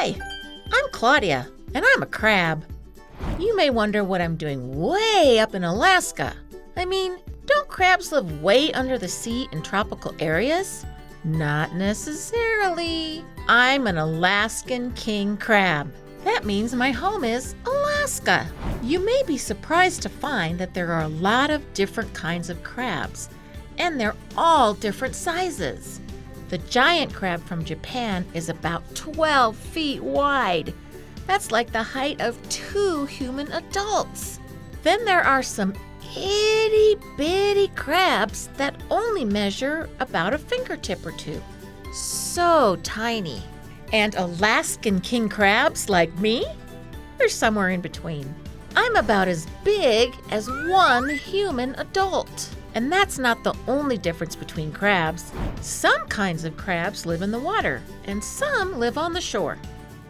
Hi, I'm Claudia, and I'm a crab. You may wonder what I'm doing way up in Alaska. I mean, don't crabs live way under the sea in tropical areas? Not necessarily. I'm an Alaskan king crab. That means my home is Alaska. You may be surprised to find that there are a lot of different kinds of crabs, and they're all different sizes. The giant crab from Japan is about 12 feet wide. That's like the height of 2 human adults. Then there are some itty-bitty crabs that only measure about a fingertip or two. So tiny. And Alaskan king crabs like me? They're somewhere in between. I'm about as big as 1 human adult. And that's not the only difference between crabs. Some kinds of crabs live in the water, and some live on the shore.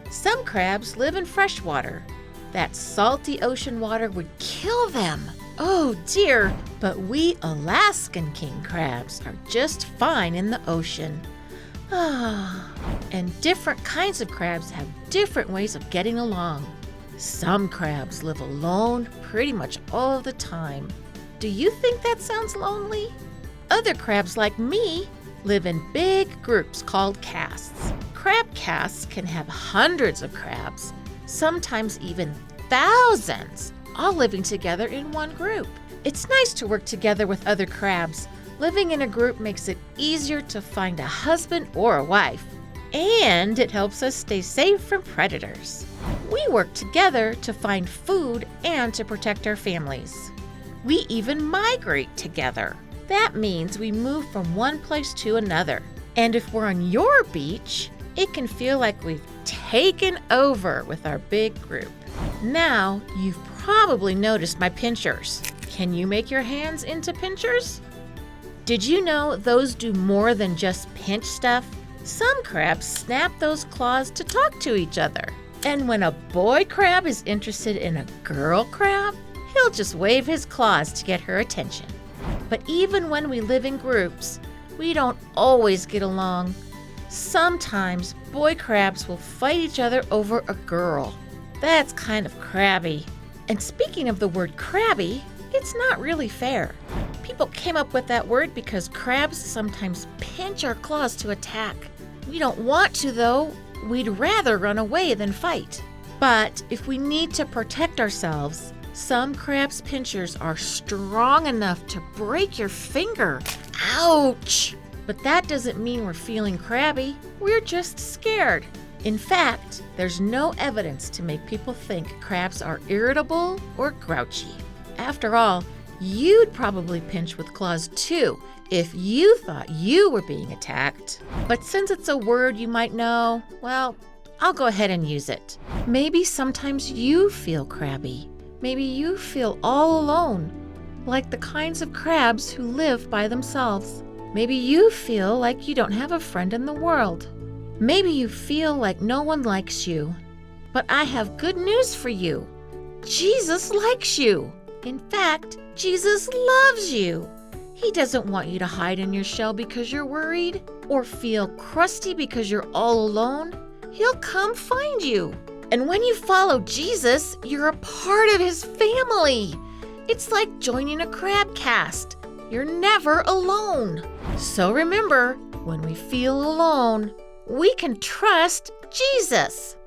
Some crabs live in fresh water. That salty ocean water would kill them. Oh dear, but we Alaskan king crabs are just fine in the ocean. And different kinds of crabs have different ways of getting along. Some crabs live alone pretty much all the time. Do you think that sounds lonely? Other crabs like me live in big groups called casts. Crab casts can have hundreds of crabs, sometimes even thousands, all living together in one group. It's nice to work together with other crabs. Living in a group makes it easier to find a husband or a wife, and it helps us stay safe from predators. We work together to find food and to protect our families. We even migrate together. That means we move from one place to another. And if we're on your beach, it can feel like we've taken over with our big group. Now, you've probably noticed my pinchers. Can you make your hands into pinchers? Did you know those do more than just pinch stuff? Some crabs snap those claws to talk to each other. And when a boy crab is interested in a girl crab, he'll just wave his claws to get her attention. But even when we live in groups, we don't always get along. Sometimes boy crabs will fight each other over a girl. That's kind of crabby. And speaking of the word crabby, it's not really fair. People came up with that word because crabs sometimes pinch our claws to attack. We don't want to, though. We'd rather run away than fight. But if we need to protect ourselves, some crabs' pinchers are strong enough to break your finger. Ouch! But that doesn't mean we're feeling crabby. We're just scared. In fact, there's no evidence to make people think crabs are irritable or grouchy. After all, you'd probably pinch with claws too if you thought you were being attacked. But since it's a word you might know, well, I'll go ahead and use it. Maybe sometimes you feel crabby. Maybe you feel all alone, like the kinds of crabs who live by themselves. Maybe you feel like you don't have a friend in the world. Maybe you feel like no one likes you. But I have good news for you. Jesus likes you. In fact, Jesus loves you. He doesn't want you to hide in your shell because you're worried or feel crusty because you're all alone. He'll come find you. And when you follow Jesus, you're a part of his family. It's like joining a crab cast. You're never alone. So remember, when we feel alone, we can trust Jesus.